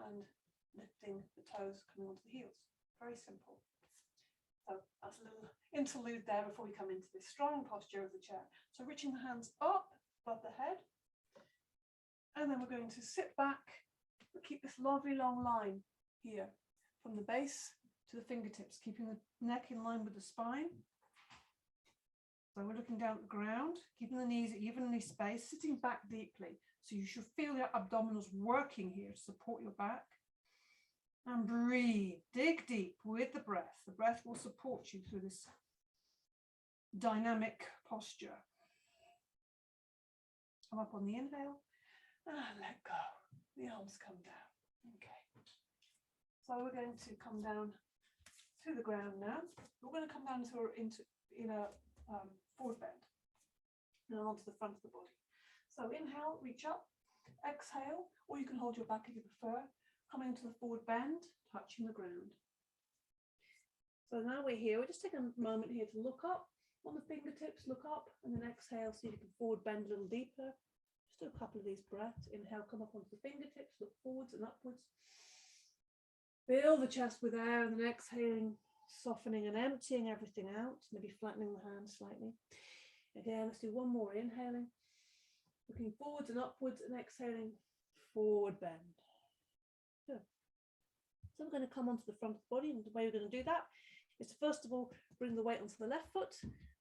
and lifting the toes, coming onto the heels. Very simple. So that's a little interlude there before we come into this strong posture of the chair. So reaching the hands up above the head. And then we're going to sit back. We'll keep this lovely long line here from the base to the fingertips, keeping the neck in line with the spine. So we're looking down at the ground, keeping the knees evenly spaced, sitting back deeply. So you should feel your abdominals working here to support your back. And breathe, dig deep with the breath. The breath will support you through this dynamic posture. Come up on the inhale and let go. The arms come down. Okay. So we're going to come down to the ground now. We're going to come down in a forward bend and onto the front of the body. So inhale, reach up, exhale, or you can hold your back if you prefer. Coming into the forward bend, touching the ground. So now we're here. We're just taking a moment here to look up on the fingertips, look up, and then exhale, see if you can forward bend a little deeper. Just do a couple of these breaths. Inhale, come up onto the fingertips, look forwards and upwards. Fill the chest with air, and then exhaling, softening and emptying everything out, maybe flattening the hands slightly. Again, let's do one more. Inhaling, looking forwards and upwards, and exhaling, forward bend. Good. So we're going to come onto the front of the body, and the way we're going to do that is to first of all bring the weight onto the left foot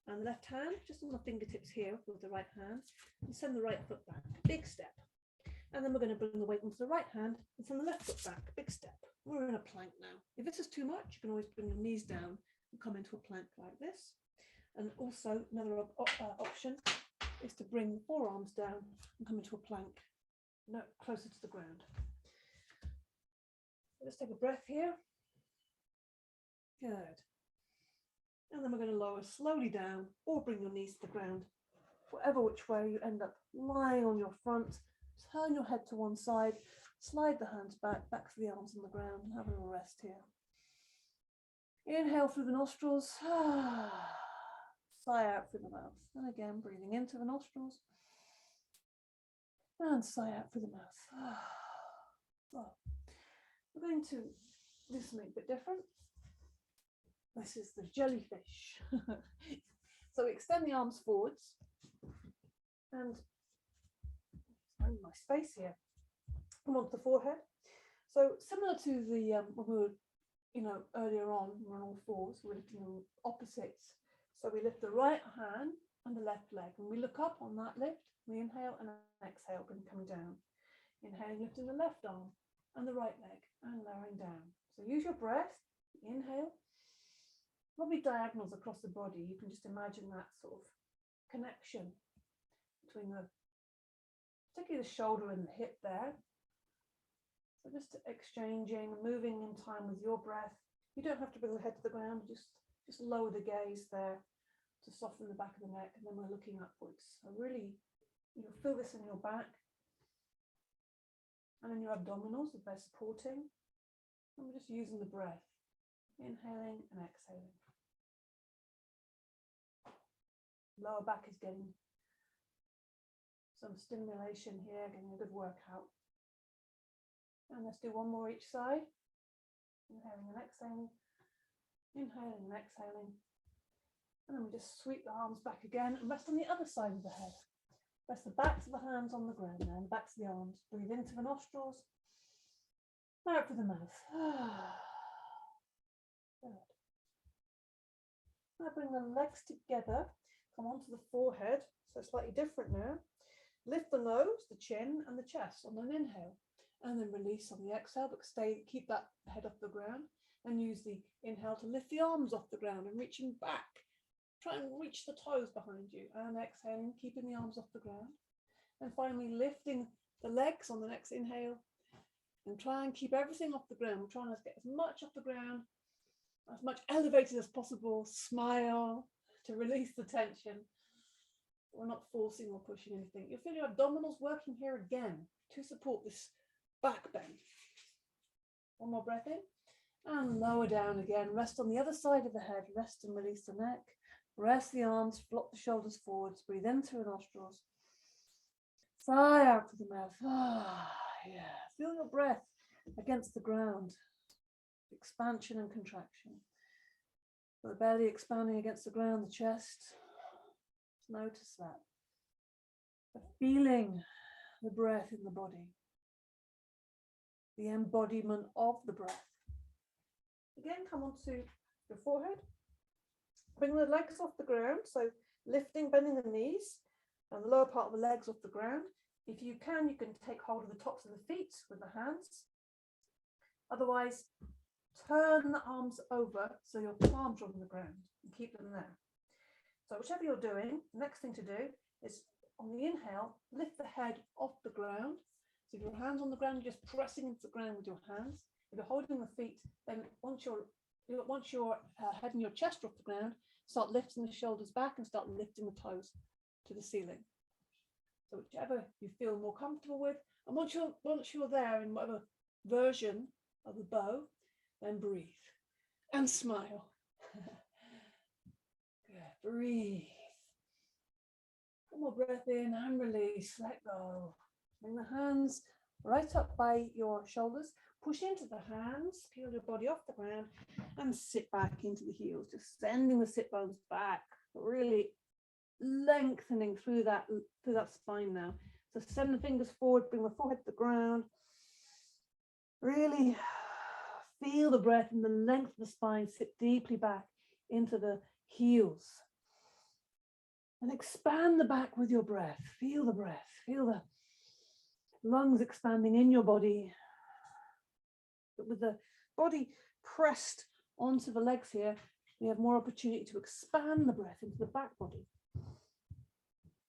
and the left hand, just on the fingertips here with the right hand, and send the right foot back, big step. And then we're going to bring the weight onto the right hand and send the left foot back, big step. We're in a plank now. If this is too much, you can always bring your knees down and come into a plank like this. And also another option is to bring the forearms down and come into a plank closer to the ground. Let's take a breath here. Good. And then we're going to lower slowly down or bring your knees to the ground. Whatever which way you end up lying on your front, turn your head to one side, slide the hands back to the arms on the ground, and have a little rest here. Inhale through the nostrils, sigh out through the mouth. And again, breathing into the nostrils and sigh out through the mouth. Well, we're going to do something a bit different. This is the jellyfish. So we extend the arms forwards and find my space here. Come onto the forehead. So similar to the when we were, earlier on, we're on all fours. We're lifting them opposites. So we lift the right hand and the left leg. When we look up on that lift, we inhale and exhale, coming down. Inhaling, lifting the left arm and the right leg and lowering down. So use your breath. Inhale. Lovely diagonals across the body. You can just imagine that sort of connection between particularly the shoulder and the hip there. So just exchanging, moving in time with your breath. You don't have to bring the head to the ground, just lower the gaze there. to soften the back of the neck, and then we're looking upwards. So really, you'll feel this in your back and in your abdominals if they're supporting. And we're just using the breath, inhaling and exhaling. Lower back is getting some stimulation here, getting a good workout. And let's do one more each side. Inhaling and exhaling, inhaling and exhaling. And then we just sweep the arms back again and rest on the other side of the head. Rest the backs of the hands on the ground now, and backs of the arms. Breathe into the nostrils, out through the mouth. Good. Now bring the legs together, come onto the forehead, so slightly different now. Lift the nose, the chin, and the chest on an inhale, and then release on the exhale, but keep that head off the ground, and use the inhale to lift the arms off the ground and reaching back. Try and reach the toes behind you, and exhaling, keeping the arms off the ground. And finally lifting the legs on the next inhale, and try and keep everything off the ground. We're trying to get as much off the ground, as much elevated as possible. Smile to release the tension. We're not forcing or pushing anything. You'll feel your abdominals working here again to support this back bend. One more breath in, and lower down again. Rest on the other side of the head. Rest and release the neck. Rest the arms, flop the shoulders forwards, breathe in through the nostrils. Sigh out through the mouth. Yeah. Feel your breath against the ground. Expansion and contraction. The belly expanding against the ground, the chest. Just notice that. But feeling the breath in the body. The embodiment of the breath. Again, come onto your forehead. Bring the legs off the ground, so lifting, bending the knees, and the lower part of the legs off the ground. If you can take hold of the tops of the feet with the hands. Otherwise, turn the arms over so your palms are on the ground and keep them there. So whichever you're doing, the next thing to do is on the inhale, lift the head off the ground. So if your hands on the ground, you're just pressing into the ground with your hands. If you're holding the feet, then once your head and your chest are off the ground, start lifting the shoulders back and start lifting the toes to the ceiling. So whichever you feel more comfortable with, and once you're there in whatever version of the bow, then breathe and smile. Good. Breathe. One more breath in and release. Let go. Bring the hands right up by your shoulders. Push into the hands, peel your body off the ground, and sit back into the heels, just sending the sit bones back, really lengthening through that spine now. So send the fingers forward, bring the forehead to the ground. Really feel the breath in the length of the spine, sit deeply back into the heels. And expand the back with your breath. Feel the breath, feel the lungs expanding in your body. But with the body pressed onto the legs here, we have more opportunity to expand the breath into the back body.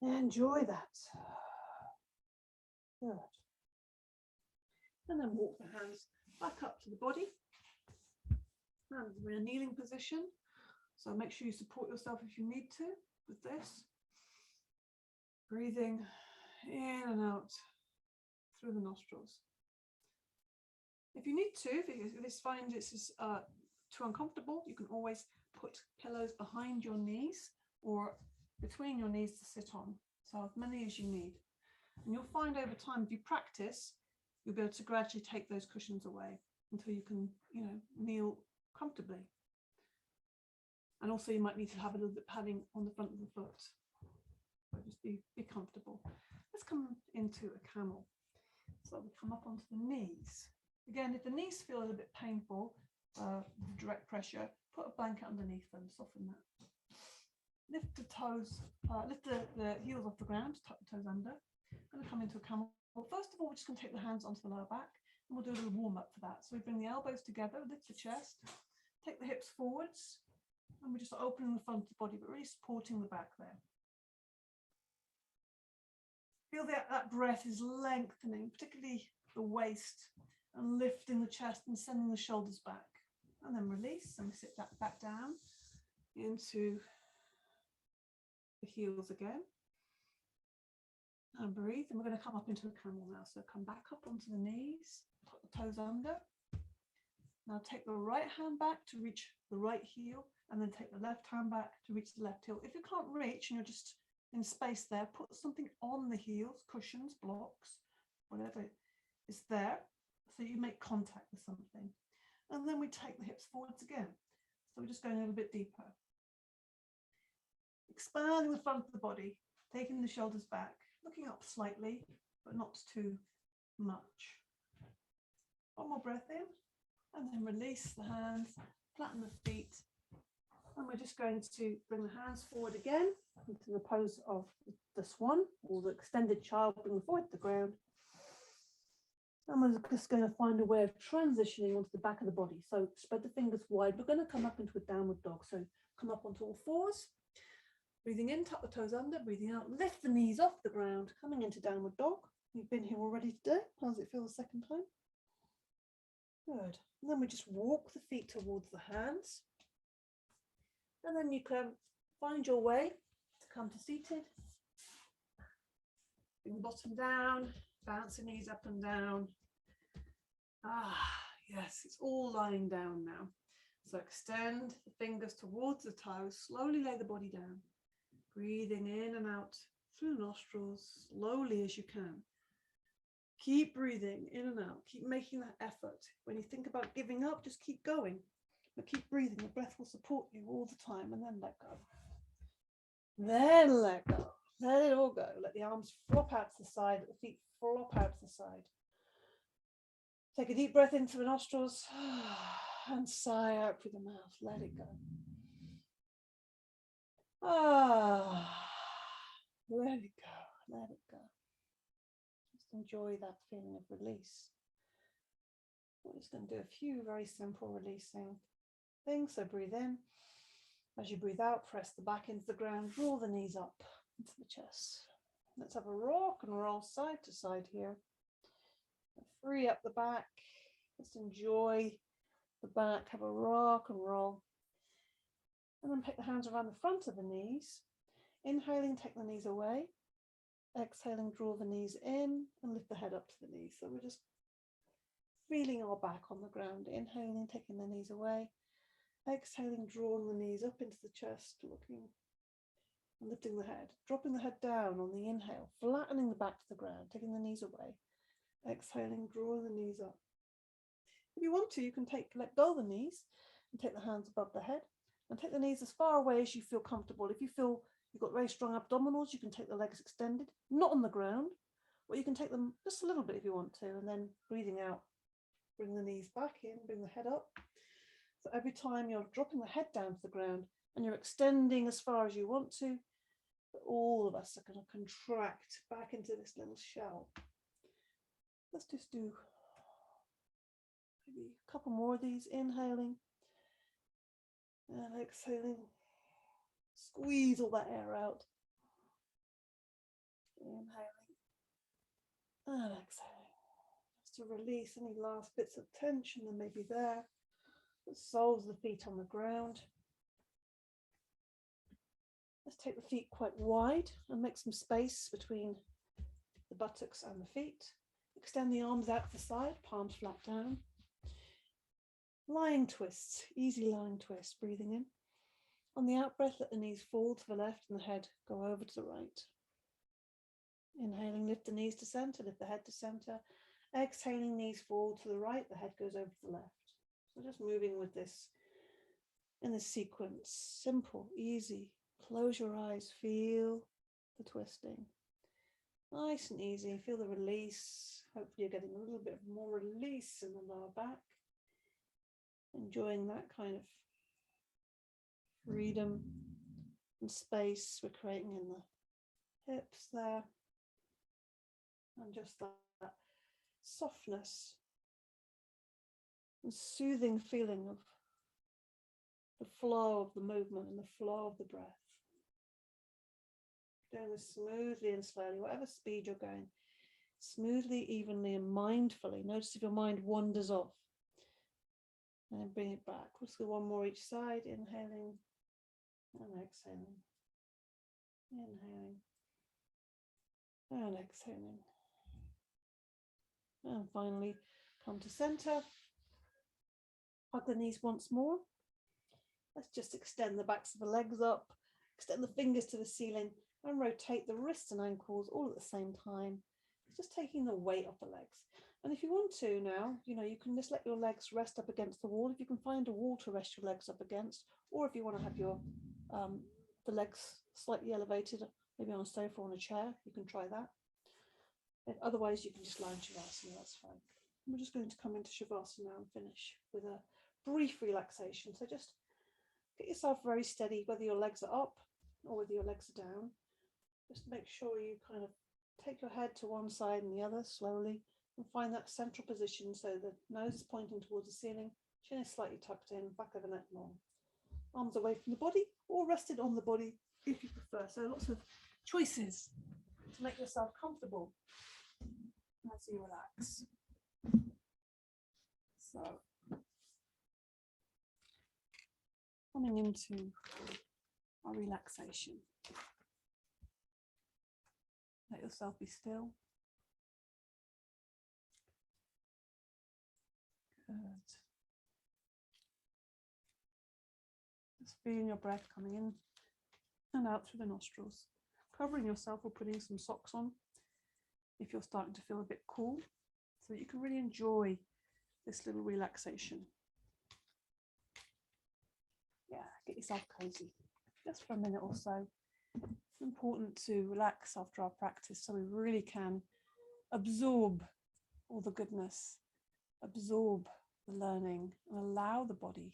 Enjoy that. Good. And then walk the hands back up to the body. Hands are in a kneeling position. So make sure you support yourself if you need to with this. Breathing in and out through the nostrils. If you need to, if you find this is too uncomfortable, you can always put pillows behind your knees or between your knees to sit on. So as many as you need. And you'll find over time, if you practice, you'll be able to gradually take those cushions away until you can, kneel comfortably. And also you might need to have a little bit of padding on the front of the foot. So just be comfortable. Let's come into a camel. So we come up onto the knees. Again, if the knees feel a little bit painful, direct pressure, put a blanket underneath them, soften that. Lift the toes, lift the heels off the ground, tuck the toes under. I'm going to come into a camel. Well, first of all, we're just going to take the hands onto the lower back, and we'll do a little warm up for that. So we bring the elbows together, lift the chest, take the hips forwards, and we're just opening the front of the body, but really supporting the back there. Feel that breath is lengthening, particularly the waist, and lifting the chest and sending the shoulders back. And then release, and we sit that back down into the heels again. And breathe. And we're going to come up into a camel now. So come back up onto the knees, put the toes under. Now take the right hand back to reach the right heel, and then take the left hand back to reach the left heel. If you can't reach and you're just in space there, put something on the heels, cushions, blocks, whatever is there, so you make contact with something. And then we take the hips forwards again. So we're just going a little bit deeper. Expanding the front of the body, taking the shoulders back, looking up slightly, but not too much. One more breath in, and then release the hands, flatten the feet. And we're just going to bring the hands forward again into the pose of the swan, or the extended child, bring them forward to the ground. And we're just going to find a way of transitioning onto the back of the body. So spread the fingers wide. We're going to come up into a downward dog. So come up onto all fours. Breathing in, tuck the toes under. Breathing out, lift the knees off the ground. Coming into downward dog. You've been here already today. How does it feel the second time? Good. And then we just walk the feet towards the hands. And then you can find your way to come to seated. Bring the bottom down. Bounce the knees up and down. Yes, it's all lying down now. So extend the fingers towards the toes. Slowly lay the body down. Breathing in and out through the nostrils, slowly as you can. Keep breathing in and out. Keep making that effort. When you think about giving up, just keep going. But keep breathing. The breath will support you all the time, and then let go. Then let go. Let it all go. Let the arms flop out to the side, let the feet flop out to the side. Take a deep breath into the nostrils and sigh out through the mouth. Let it go. Let it go. Let it go. Just enjoy that feeling of release. We're just going to do a few very simple releasing things. So breathe in. As you breathe out, press the back into the ground, draw the knees up into the chest. Let's have a rock and roll side to side here. Free up the back. Just enjoy the back. Have a rock and roll. And then pick the hands around the front of the knees. Inhaling, take the knees away. Exhaling, draw the knees in and lift the head up to the knees. So we're just feeling our back on the ground. Inhaling, taking the knees away. Exhaling, drawing the knees up into the chest, looking and lifting the head. Dropping the head down on the inhale, flattening the back to the ground, taking the knees away. Exhaling, drawing the knees up. If you want to, you can let go of the knees and take the hands above the head and take the knees as far away as you feel comfortable. If you feel you've got very strong abdominals, you can take the legs extended, not on the ground, or you can take them just a little bit if you want to, and then breathing out, bring the knees back in, bring the head up. So every time you're dropping the head down to the ground and you're extending as far as you want to, all of us are going to contract back into this little shell. Let's just do maybe a couple more of these. Inhaling and exhaling. Squeeze all that air out. Inhaling and exhaling. Just to release any last bits of tension that may be there. The soles of the feet on the ground. Let's take the feet quite wide and make some space between the buttocks and the feet. Extend the arms out to the side, palms flat down. Lying twists, easy lying twists, breathing in. On the out breath, let the knees fall to the left and the head go over to the right. Inhaling, lift the knees to center, lift the head to center. Exhaling, knees fall to the right, the head goes over to the left. So just moving with this in this sequence, simple, easy. Close your eyes, feel the twisting. Nice and easy, feel the release. Hopefully you're getting a little bit more release in the lower back. Enjoying that kind of freedom and space we're creating in the hips there. And just that softness and soothing feeling of the flow of the movement and the flow of the breath. Doing this smoothly and slowly, whatever speed you're going, smoothly, evenly and mindfully. Notice if your mind wanders off. And then bring it back. We'll do one more each side, inhaling and exhaling. Inhaling and exhaling. And finally, come to center. Hug the knees once more. Let's just extend the backs of the legs up, extend the fingers to the ceiling, and rotate the wrists and ankles all at the same time. Just taking the weight off the legs. And if you want to now, you can just let your legs rest up against the wall. If you can find a wall to rest your legs up against, or if you want to have your the legs slightly elevated, maybe on a sofa or on a chair, you can try that. And otherwise, you can just lie in Shavasana, that's fine. We're just going to come into Shavasana now and finish with a brief relaxation. So just get yourself very steady, whether your legs are up or whether your legs are down. Just make sure you kind of take your head to one side and the other slowly and find that central position so the nose is pointing towards the ceiling, chin is slightly tucked in, back of the neck long. Arms away from the body or rested on the body if you prefer. So lots of choices to make yourself comfortable as you relax. So coming into our relaxation. Let yourself be still. Good. Just feeling your breath coming in and out through the nostrils. Covering yourself or putting some socks on if you're starting to feel a bit cool, so that you can really enjoy this little relaxation. Yeah, get yourself cozy just for a minute or so. It's important to relax after our practice so we really can absorb all the goodness, absorb the learning, and allow the body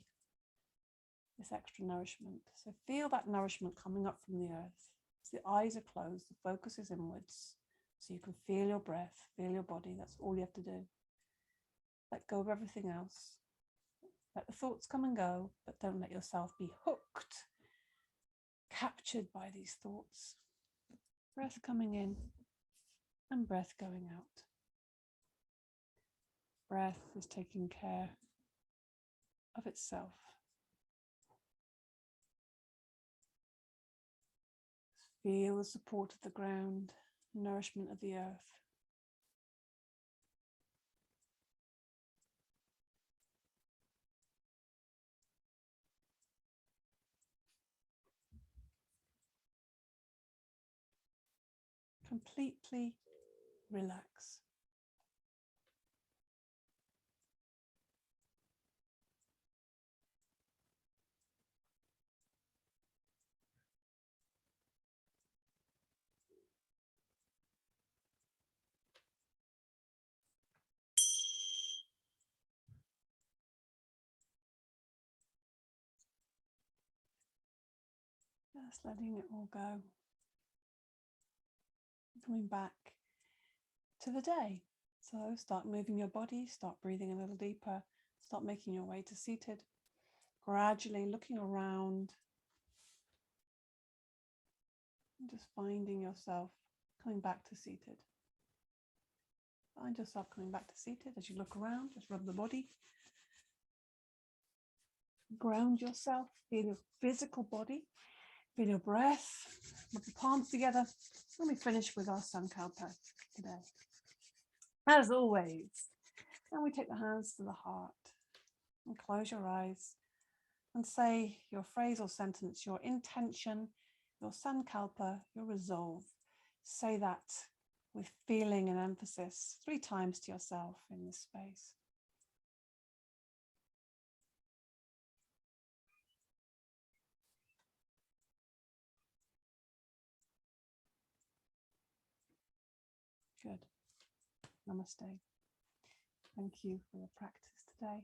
this extra nourishment. So feel that nourishment coming up from the earth. So the eyes are closed, the focus is inwards, so you can feel your breath, feel your body. That's all you have to do. Let go of everything else. Let the thoughts come and go, but don't let yourself be hooked, captured by these thoughts. Breath coming in and breath going out. Breath is taking care of itself. Feel the support of the ground, nourishment of the earth. Completely relax. Just letting it all go. Coming back to the day. So start moving your body, start breathing a little deeper, start making your way to seated. Gradually looking around and just finding yourself coming back to seated. Find yourself coming back to seated as you look around, just rub the body. Ground yourself, feel your physical body, feel your breath, rub the palms together. And we finish with our Sankalpa today. As always, and we take the hands to the heart and close your eyes and say your phrase or sentence, your intention, your Sankalpa, your resolve. Say that with feeling and emphasis 3 times to yourself in this space. Good. Namaste. Thank you for your practice today.